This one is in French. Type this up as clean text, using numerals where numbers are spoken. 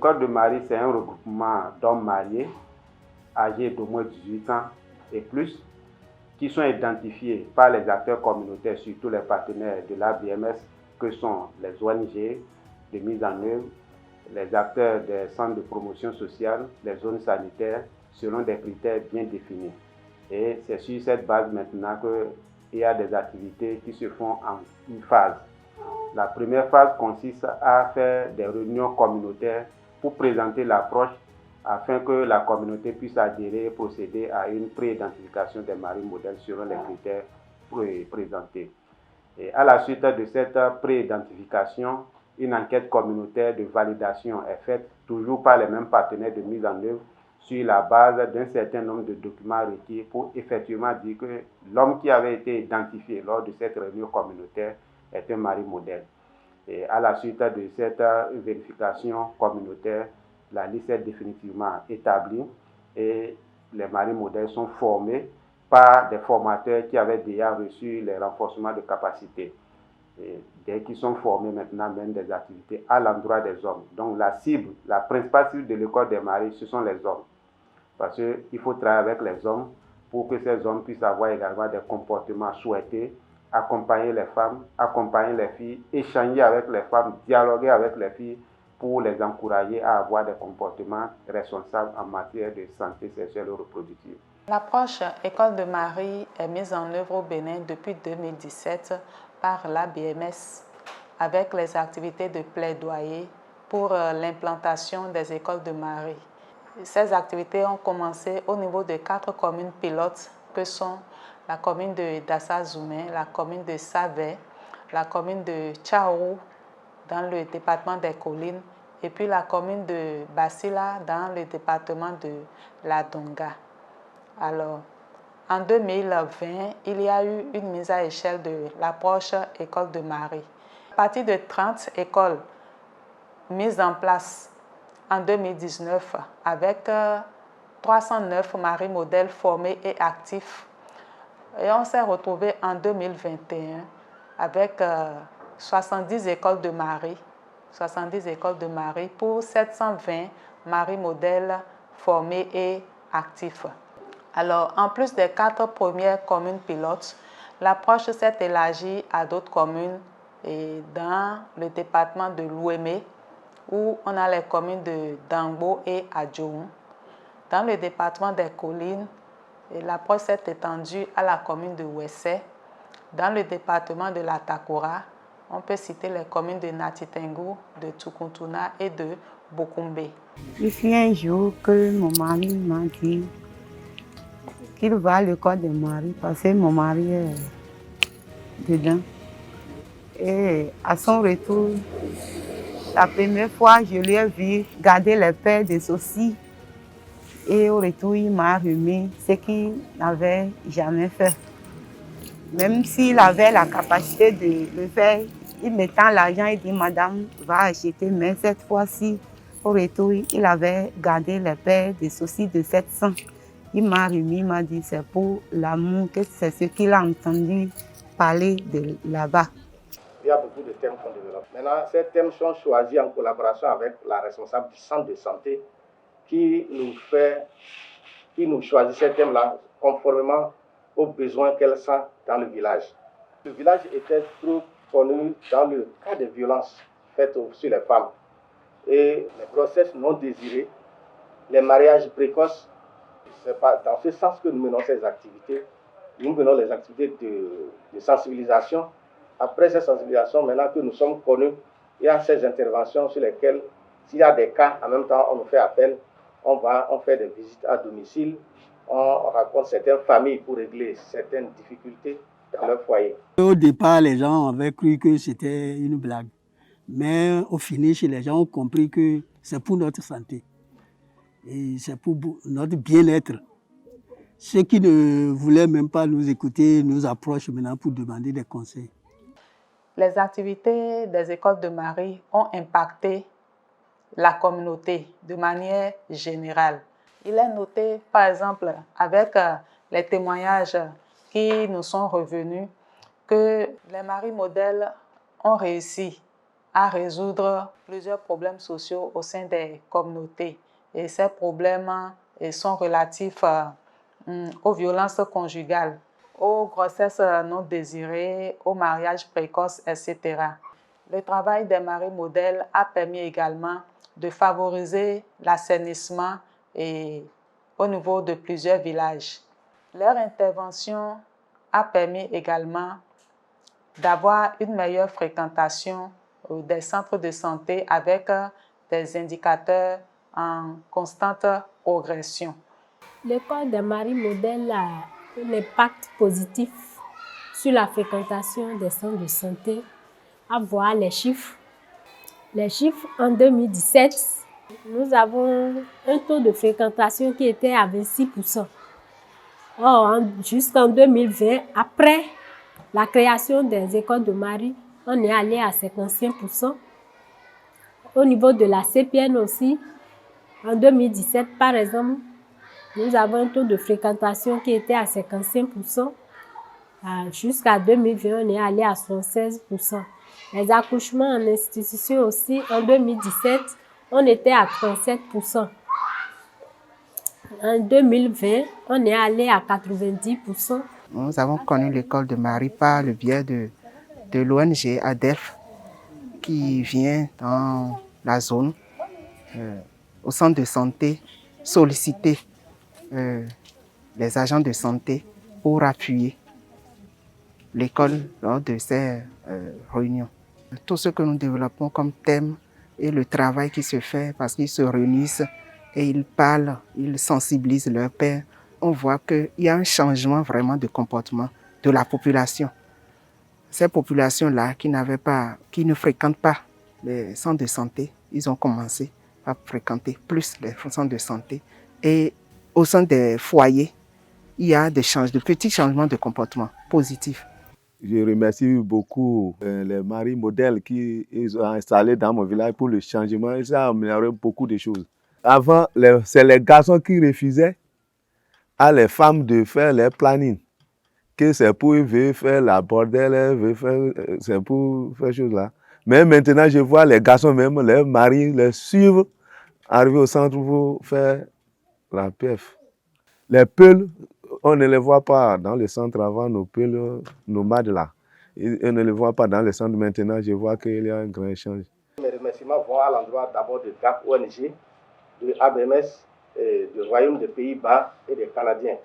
écoles de mari, c'est un regroupement d'hommes mariés âgés d'au moins 18 ans et plus, qui sont identifiés par les acteurs communautaires, surtout les partenaires de l'ABMS, que sont les ONG de mise en œuvre, les acteurs des centres de promotion sociale, les zones sanitaires, selon des critères bien définis. Et c'est sur cette base maintenant qu'il y a des activités qui se font en une phase. La première phase consiste à faire des réunions communautaires pour présenter l'approche afin que la communauté puisse adhérer et procéder à une pré-identification des maris modèles selon les critères présentés. Et à la suite de cette pré-identification, une enquête communautaire de validation est faite toujours par les mêmes partenaires de mise en œuvre sur la base d'un certain nombre de documents requis pour effectivement dire que l'homme qui avait été identifié lors de cette réunion communautaire est un mari modèle. Et à la suite de cette vérification communautaire, la liste est définitivement établie et les maris modèles sont formés par des formateurs qui avaient déjà reçu les renforcements de capacité. Et dès qu'ils sont formés maintenant, mènent des activités à l'endroit des hommes. Donc la cible, la principale cible de l'école des maris, ce sont les hommes. Parce qu'il faut travailler avec les hommes pour que ces hommes puissent avoir également des comportements souhaités, accompagner les femmes, accompagner les filles, échanger avec les femmes, dialoguer avec les filles pour les encourager à avoir des comportements responsables en matière de santé sexuelle et reproductive. L'approche École de Marie est mise en œuvre au Bénin depuis 2017 par l'ABMS avec les activités de plaidoyer pour l'implantation des écoles de Marie. Ces activités ont commencé au niveau de 4 communes pilotes que sont la commune de Dassa-Zoumé, la commune de Savé, la commune de Tchaourou dans le département des Collines et puis la commune de Basila dans le département de la Donga. Alors, en 2020, il y a eu une mise à échelle de l'approche École de Marie. À partir de 30 écoles mises en place en 2019 avec 309 maris modèles formés et actifs. Et on s'est retrouvé en 2021 avec 70 écoles de Marie, 70 écoles de Marie pour 720 maris modèles formés et actifs. Alors, en plus des 4 premières communes pilotes, l'approche s'est élargie à d'autres communes et dans le département de l'Ouémé, où on a les communes de Dangbo et Adjoum. Dans le département des Collines, l'approche s'est étendue à la commune de Ouessé. Dans le département de la Takora, on peut citer les communes de Natitengu, de Tukuntuna et de Bokumbe. Il fut un jour que mon mari m'a dit qu'il va à l'école de Marie parce que mon mari est dedans. Et à son retour, la première fois, je lui ai vu garder les paires de saucisses. Et au retour, il m'a remis ce qu'il n'avait jamais fait. Même s'il avait la capacité de le faire, il mettant l'argent et dit, Madame, va acheter. Mais cette fois-ci, au retour, il avait gardé les paires de saucisses de 700. Il m'a remis, il m'a dit, c'est pour l'amour, que c'est ce qu'il a entendu parler de là-bas. Il y a beaucoup de thèmes qu'on développe. Maintenant, ces thèmes sont choisis en collaboration avec la responsable du centre de santé qui nous choisit ces thèmes-là conformément aux besoins qu'elle sent dans le village. Le village était trop connu dans le cas de violences faites sur les femmes et les grossesses non désirées, les mariages précoces. C'est pas dans ce sens que nous menons ces activités. Nous menons les activités de sensibilisation. Après ces sensibilisations, maintenant que nous sommes connus, il y a ces interventions sur lesquelles, s'il y a des cas, en même temps, on nous fait appel, on fait des visites à domicile, on raconte certaines familles pour régler certaines difficultés dans leur foyer. Au départ, les gens avaient cru que c'était une blague. Mais au finish, les gens ont compris que c'est pour notre santé. Et c'est pour notre bien-être. Ceux qui ne voulaient même pas nous écouter nous approchent maintenant pour demander des conseils. Les activités des écoles de Marie ont impacté la communauté de manière générale. Il est noté, par exemple, avec les témoignages qui nous sont revenus, que les maris modèles ont réussi à résoudre plusieurs problèmes sociaux au sein des communautés. Et ces problèmes sont relatifs aux violences conjugales, aux grossesses non désirées, au mariage précoce, etc. Le travail des maris modèles a permis également de favoriser l'assainissement au niveau de plusieurs villages. Leur intervention a permis également d'avoir une meilleure fréquentation des centres de santé avec des indicateurs en constante progression. L'école des maris modèles a un impact positif sur la fréquentation des centres de santé. À voir les chiffres. Les chiffres en 2017, nous avons un taux de fréquentation qui était à 26%. Or, jusqu'en 2020, après la création des écoles de maris, on est allé à 55%. Au niveau de la CPN aussi, en 2017, par exemple, nous avons un taux de fréquentation qui était à 55%. Jusqu'à 2020, on est allé à 76%. Les accouchements en institution aussi, en 2017, on était à 37%. En 2020, on est allé à 90%. Nous avons connu l'école de Marie par le biais de l'ONG ADELF qui vient dans la zone, au centre de santé, solliciter les agents de santé pour appuyer l'école lors de ces réunions. Tout ce que nous développons comme thème et le travail qui se fait parce qu'ils se réunissent et ils parlent, ils sensibilisent leurs pairs, on voit qu'il y a un changement vraiment de comportement de la population. Ces populations-là qui ne fréquentent pas les centres de santé, ils ont commencé à fréquenter plus les centres de santé. Et au sein des foyers, il y a de petits changements de comportement positifs. Je remercie beaucoup les maris modèles qui ont installé dans mon village pour le changement. Et ça a amélioré beaucoup de choses. Avant, c'est les garçons qui refusaient à les femmes de faire les plannings. Que c'est pour eux faire la bordelle, c'est pour faire choses là. Mais maintenant, je vois les garçons même, les maris, les suivre, arriver au centre pour faire la PF. Les peuls, on ne les voit pas dans le centre avant, nos peuls nomades là. On ne les voit pas dans le centre maintenant, je vois qu'il y a un grand échange. Mes remerciements vont à l'endroit d'abord de GAP ONG, de ABMS, du Royaume des Pays-Bas et des Canadiens.